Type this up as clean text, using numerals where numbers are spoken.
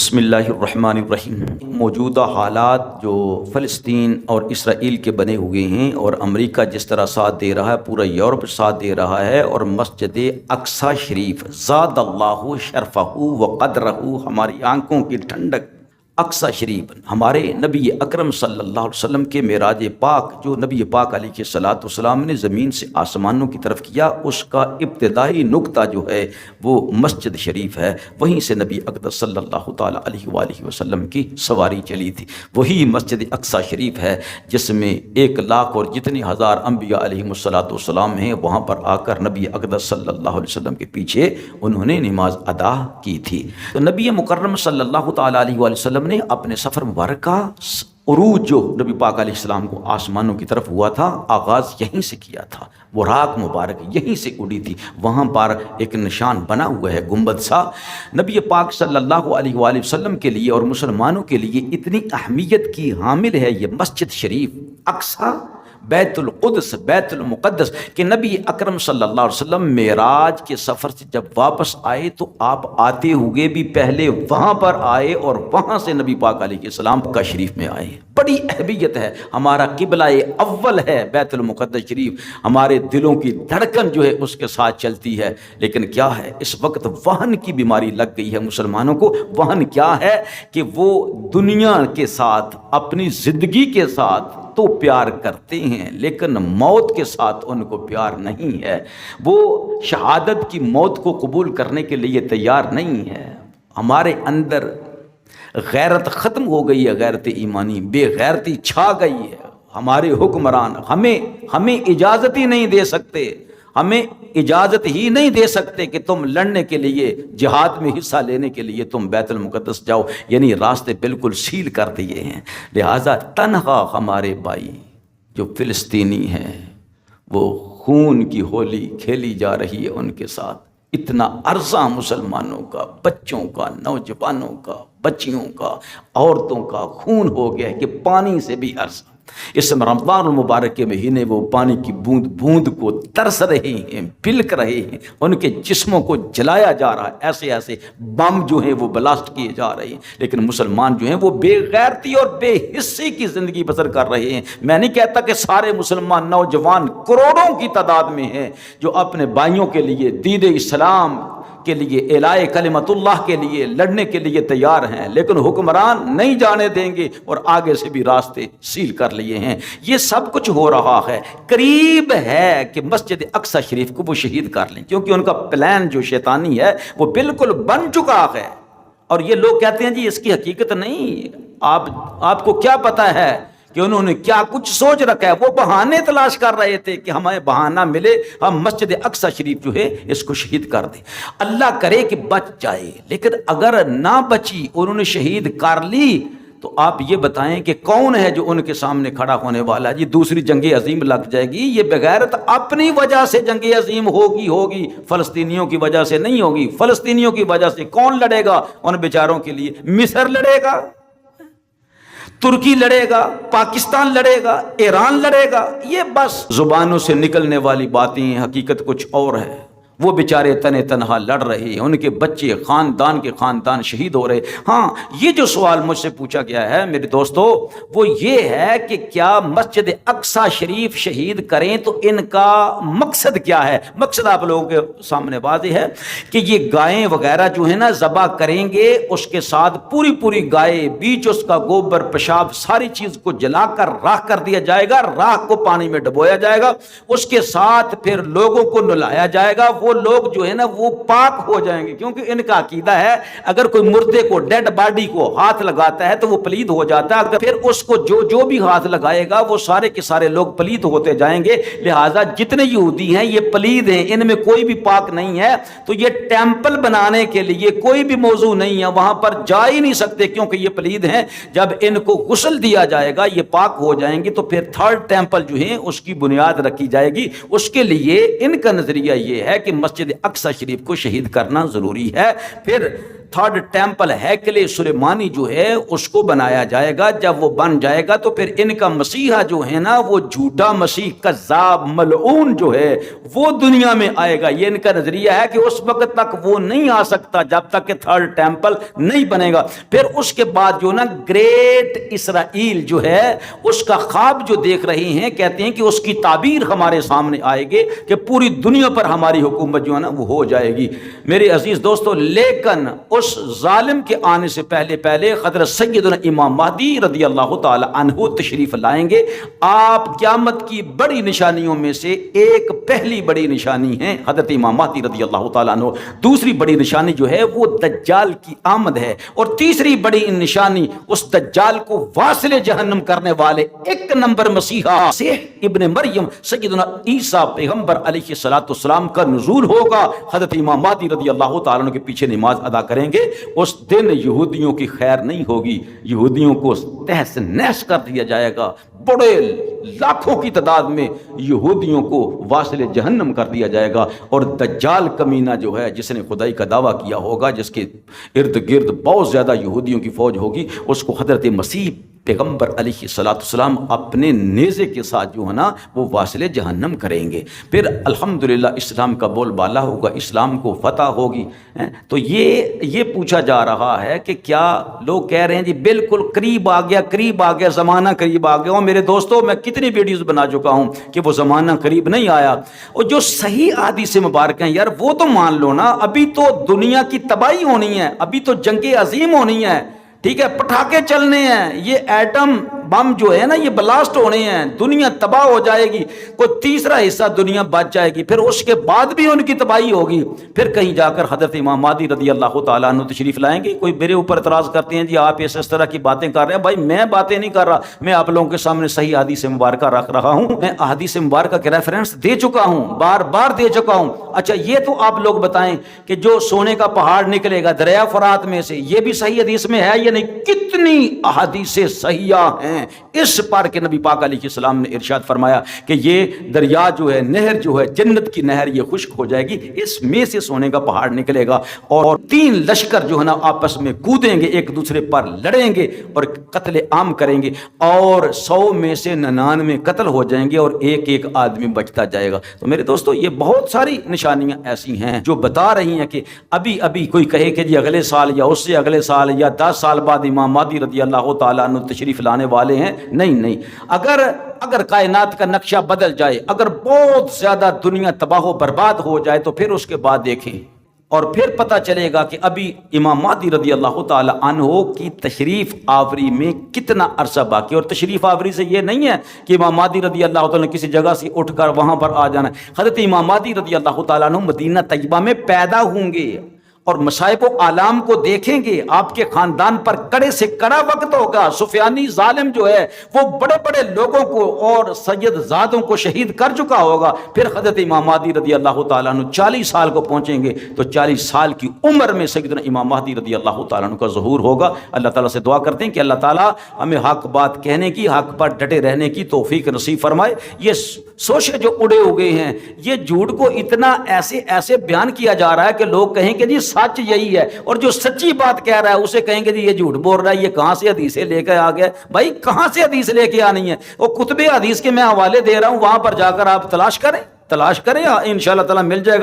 بسم اللہ الرحمن الرحیم۔ موجودہ حالات جو فلسطین اور اسرائیل کے بنے ہوئے ہیں اور امریکہ جس طرح ساتھ دے رہا ہے، پورا یورپ ساتھ دے رہا ہے، اور مسجد اقصی شریف زاد اللہ شرفہ و قدرہ، ہماری آنکھوں کی ٹھنڈک اقصی شریف، ہمارے نبی اکرم صلی اللہ علیہ وسلم کے معراج پاک جو نبی پاک علیہ الصلوۃ والسلام نے زمین سے آسمانوں کی طرف کیا، اس کا ابتدائی نقطہ جو ہے وہ مسجد شریف ہے۔ وہیں سے نبی اقدس صلی اللہ تعالیٰ علیہ وآلہ وسلم کی سواری چلی تھی۔ وہی مسجد اقصی شریف ہے جس میں 1,00,000 اور جتنے ہزار انبیاء علیہ الصلوۃ والسلام ہیں، وہاں پر آ کر نبی اقدس صلی اللہ علیہ وسلم کے پیچھے انہوں نے نماز ادا کی تھی۔ تو نبی مکرم صلی اللہ تعالیٰ علیہ وآلہ وسلم نے اپنے سفر مبارک کا عروج جو نبی پاک علیہ السلام کو آسمانوں کی طرف ہوا تھا، آغاز یہیں سے کیا تھا۔ وہ راک مبارک یہیں سے اڑی تھی، وہاں پر ایک نشان بنا ہوا ہے گنبد سا۔ نبی پاک صلی اللہ علیہ وآلہ وسلم کے لیے اور مسلمانوں کے لیے اتنی اہمیت کی حامل ہے یہ مسجد شریف اقصی، بیت القدس، بیت المقدس، کہ نبی اکرم صلی اللہ علیہ وسلم معراج کے سفر سے جب واپس آئے تو آپ آتے ہوئے بھی پہلے وہاں پر آئے اور وہاں سے نبی پاک علیہ السلام کا شریف میں آئے۔ بڑی اہمیت ہے، ہمارا قبلہ اول ہے بیت المقدس شریف، ہمارے دلوں کی دھڑکن جو ہے اس کے ساتھ چلتی ہے۔ لیکن کیا ہے، اس وقت وہن کی بیماری لگ گئی ہے مسلمانوں کو۔ وہن کیا ہے کہ وہ دنیا کے ساتھ، اپنی زندگی کے ساتھ تو پیار کرتے ہیں لیکن موت کے ساتھ ان کو پیار نہیں ہے، وہ شہادت کی موت کو قبول کرنے کے لیے تیار نہیں ہے۔ ہمارے اندر غیرت ختم ہو گئی ہے، غیرت ایمانی، بے غیرتی چھا گئی ہے۔ ہمارے حکمران ہمیں اجازت ہی نہیں دے سکتے، ہمیں اجازت ہی نہیں دے سکتے کہ تم لڑنے کے لیے، جہاد میں حصہ لینے کے لیے تم بیت المقدس جاؤ، یعنی راستے بالکل سیل کر دیے ہیں۔ لہٰذا تنہا ہمارے بھائی جو فلسطینی ہیں، وہ خون کی ہولی کھیلی جا رہی ہے ان کے ساتھ۔ اتنا عرصہ مسلمانوں کا، بچوں کا، نوجوانوں کا، بچیوں کا، عورتوں کا خون ہو گیا ہے کہ پانی سے بھی عرصہ۔ اس رمضان المبارک کے مہینے وہ پانی کی بوند بوند کو ترس رہے ہیں، بلک رہے ہیں، ان کے جسموں کو جلایا جا رہا ہے، ایسے ایسے بم جو ہیں وہ بلاسٹ کیے جا رہے ہیں، لیکن مسلمان جو ہیں وہ بے غیرتی اور بے حسی کی زندگی بسر کر رہے ہیں۔ میں نہیں کہتا کہ سارے مسلمان نوجوان کروڑوں کی تعداد میں ہیں جو اپنے بھائیوں کے لیے، دین اسلام کے لیے، اعلاء کلمت اللہ کے لیے لڑنے کے لیے تیار ہیں، لیکن حکمران نہیں جانے دیں گے اور آگے سے بھی راستے سیل کر لیے ہیں۔ یہ سب کچھ ہو رہا ہے، قریب ہے کہ مسجد اقصی شریف کو وہ شہید کر لیں، کیونکہ ان کا پلان جو شیطانی ہے وہ بالکل بن چکا ہے۔ اور یہ لوگ کہتے ہیں جی اس کی حقیقت نہیں، آپ کو کیا پتا ہے کہ انہوں نے کیا کچھ سوچ رکھا ہے۔ وہ بہانے تلاش کر رہے تھے کہ ہمیں بہانہ ملے، ہم مسجد اقصی شریف جو ہے اس کو شہید کر دیں، اللہ کرے کہ بچ جائے۔ لیکن اگر نہ بچی، انہوں نے شہید کر لی، تو آپ یہ بتائیں کہ کون ہے جو ان کے سامنے کھڑا ہونے والا؟ جی دوسری جنگ عظیم لگ جائے گی۔ یہ بغیرت اپنی وجہ سے جنگ عظیم ہوگی، فلسطینیوں کی وجہ سے نہیں ہوگی۔ فلسطینیوں کی وجہ سے کون لڑے گا ان بیچاروں کے لیے؟ مصر لڑے گا، ترکی لڑے گا، پاکستان لڑے گا، ایران لڑے گا۔ یہ بس زبانوں سے نکلنے والی باتیں ہیں، حقیقت کچھ اور ہے۔ وہ بیچارے تنہا لڑ رہے ہیں، ان کے بچے خاندان کے خاندان شہید ہو رہے۔ ہاں، یہ جو سوال مجھ سے پوچھا گیا ہے میرے دوستو، وہ یہ ہے کہ کیا مسجد اقصی شریف شہید کریں تو ان کا مقصد کیا ہے؟ مقصد آپ لوگوں کے سامنے واضح ہے کہ یہ گائیں وغیرہ جو ہے نا ذبح کریں گے، اس کے ساتھ پوری گائے، بیچ اس کا گوبر پیشاب ساری چیز کو جلا کر راکھ کر دیا جائے گا، راکھ کو پانی میں ڈبویا جائے گا، اس کے ساتھ پھر لوگوں کو نلایا جائے گا۔ وہ لوگ جو ہے نا وہ پاک ہو جائیں گے، کیونکہ ان کا عقیدہ ہے اگر کوئی مردے کو، ڈیڈ باڈی کو ہاتھ لگاتا ہے تو وہ پلید ہو جاتا ہے، پھر اس کو جو بھی ہاتھ لگائے گا وہ سارے کے سارے لوگ پلید ہوتے جائیں گے۔ لہٰذا جتنے یہودی ہیں یہ پلید ہیں، ان میں کوئی بھی پاک نہیں ہے۔ تو یہ ٹیمپل بنانے کے لیے کوئی بھی موضوع نہیں ہے، وہاں پر جا ہی نہیں سکتے کیونکہ یہ پلید ہیں۔ جب ان کو غسل دیا جائے گا، یہ پاک ہو جائیں گے، تو پھر تھرڈ ٹیمپل جو ہے اس کی بنیاد رکھی جائے گی۔ اس کے لیے ان کا نظریہ یہ ہے کہ مسجد اقصی شریف کو شہید کرنا ضروری ہے۔ پھر تھرڈ ٹیمپل ہیکل سلیمانی جو ہے اس کو بنایا جائے گا. جب وہ بن جائے گا تو پھر ان کا مسیحا جو ہے نا وہ جھوٹا مسیح کذاب ملعون جو ہے وہ دنیا میں آئے گا. یہ ان کا نظریہ ہے کہ اس وقت تک وہ نہیں آ سکتا جب تک کہ تھرڈ ٹیمپل نہیں بنے گا. پھر اس کے بعد جو نا گریٹ اسرائیل جو ہے اس کا خواب جو دیکھ رہے ہیں, کہتے ہیں کہ اس کی تعبیر ہمارے سامنے آئے گی کہ پوری دنیا پر ہماری حکومت جو ہے نا وہ ہو جائے گی. میرے عزیز دوستو, لیکن اس ظالم کے آنے سے پہلے حضرت سیدنا امام مہدی رضی اللہ تعالی عنہ تشریف لائیں گے. آپ قیامت کی بڑی نشانیوں میں سے ایک پہلی بڑی نشانی ہے حضرت امام مہدی رضی اللہ تعالیٰ عنہ. دوسری بڑی نشانی جو ہے وہ دجال کی آمد ہے, اور تیسری بڑی نشانی اس دجال کو واصل جہنم کرنے والے ایک نمبر مسیحا مسیح ابن مریم سیدنا عیسیٰ پیغمبر علیہ الصلوۃ والسلام کا نزول ہوگا. حضرت امام مہدی رضی اللہ تعالیٰ عنہ کے پیچھے نماز ادا کریں گے. اس دن یہودیوں کی خیر نہیں ہوگی, یہودیوں کو تہس نہس کر دیا جائے گا. بڑے لاکھوں کی تعداد میں یہودیوں کو واصل جہنم کر دیا جائے گا. اور دجال کمینہ جو ہے جس نے خدائی کا دعویٰ کیا ہوگا, جس کے ارد گرد بہت زیادہ یہودیوں کی فوج ہوگی, اس کو حضرت مسیح پیغمبر علیہ الصلوۃ والسلام اپنے نیزے کے ساتھ جو ہے نا وہ واصل جہنم کریں گے. پھر الحمدللہ اسلام کا بول بالا ہوگا, اسلام کو فتح ہوگی. تو یہ پوچھا جا رہا ہے کہ کیا لوگ کہہ رہے ہیں جی بالکل قریب آ گیا زمانہ قریب آ گیا. اور میرے دوستوں میں کتنی ویڈیوز بنا چکا ہوں کہ وہ زمانہ قریب نہیں آیا. اور جو صحیح احادیث مبارک ہیں یار وہ تو مان لو نا, ابھی تو دنیا کی تباہی ہونی ہے, ابھی تو جنگ عظیم ہونی ہے, ٹھیک ہے, پٹاخے چلنے ہیں, یہ ایٹم بم جو ہے نا یہ بلاسٹ ہونے ہیں, دنیا تباہ ہو جائے گی, کوئی تیسرا حصہ دنیا بچ جائے گی, پھر اس کے بعد بھی ان کی تباہی ہوگی. پھر کہیں جا کر حضرت امام مہدی رضی اللہ تعالیٰ عنہ تشریف لائیں گے. کوئی میرے اوپر اعتراض کرتے ہیں جی آپ اس طرح کی باتیں کر رہے ہیں. بھائی میں باتیں نہیں کر رہا, میں آپ لوگوں کے سامنے صحیح احادیث مبارکہ رکھ رہا ہوں. میں احادیث مبارکہ کے ریفرنس دے چکا ہوں, بار دے چکا ہوں. اچھا یہ تو آپ لوگ بتائیں کہ جو سونے کا پہاڑ نکلے گا دریا فرات میں سے, یہ بھی صحیح حدیث میں ہے یا نہیں؟ کتنی احادیث صحیحہ ہیں اس پر کہ نبی پاک علیہ السلام نے ارشاد فرمایا کہ یہ دریا جو ہے, نہر جو ہے, جنت کی نہر, یہ خشک ہو جائے گی, اس میں سے سونے کا پہاڑ نکلے گا, اور 3 لشکر جو ہے نا آپس میں کودیں گے, ایک دوسرے پر لڑیں گے اور قتل عام کریں گے, اور 100 میں سے 99 قتل ہو جائیں گے, اور ایک آدمی بچتا جائے گا. تو میرے دوستو یہ بہت ساری نشانیاں ایسی ہیں جو بتا رہی ہیں کہ ابھی کوئی کہے کہ جی اگلے سال یا اس سے اگلے سال یا 10 سال بعد امام مہدی رضی اللہ تعالیٰ عنہ تشریف لانے والے ہیں. نہیں, اگر کائنات کا نقشہ بدل جائے, اگر بہت زیادہ دنیا تباہ و برباد ہو جائے, تو پھر اس کے بعد دیکھیں اور پھر پتہ چلے گا کہ ابھی امام مہدی رضی اللہ تعالی عنہ کی تشریف آوری میں کتنا عرصہ باقی. اور تشریف آوری سے یہ نہیں ہے کہ امام مہدی رضی اللہ تعالیٰ نے کسی جگہ سے اٹھ کر وہاں پر آ جانا ہے. حضرت امام مہدی رضی اللہ تعالیٰ عنہ مدینہ طیبہ میں پیدا ہوں گے اور مصائب و آلام کو دیکھیں گے. آپ کے خاندان پر کڑے سے کڑا وقت ہوگا. سفیانی ظالم جو ہے وہ بڑے بڑے لوگوں کو اور سید زادوں کو شہید کر چکا ہوگا. پھر حضرت امام مہدی رضی اللہ تعالیٰ عنہ 40 سال کو پہنچیں گے, تو 40 سال کی عمر میں سیدنا امام مہدی رضی اللہ تعالیٰ عنہ کا ظہور ہوگا. اللہ تعالیٰ سے دعا کرتے ہیں کہ اللہ تعالیٰ ہمیں حق بات کہنے کی, حق پر ڈٹے رہنے کی توفیق نصیب فرمائے. یہ سوچے جو اڑے ہوئے ہیں, یہ جھوٹ کو اتنا ایسے بیان کیا جا رہا ہے کہ لوگ کہیں کہ جی سچ یہی ہے, اور جو سچی بات کہہ رہا ہے اسے کہیں گے جی یہ جھوٹ بول رہا ہے, یہ کہاں سے حدیثیں لے کے آ گیا. بھائی کہاں سے حدیث لے کے آنی ہے؟ وہ کتب حدیث کے میں حوالے دے رہا ہوں, وہاں پر جا کر آپ تلاش کریں, انشاءاللہ تعالیٰ مل جائے گا.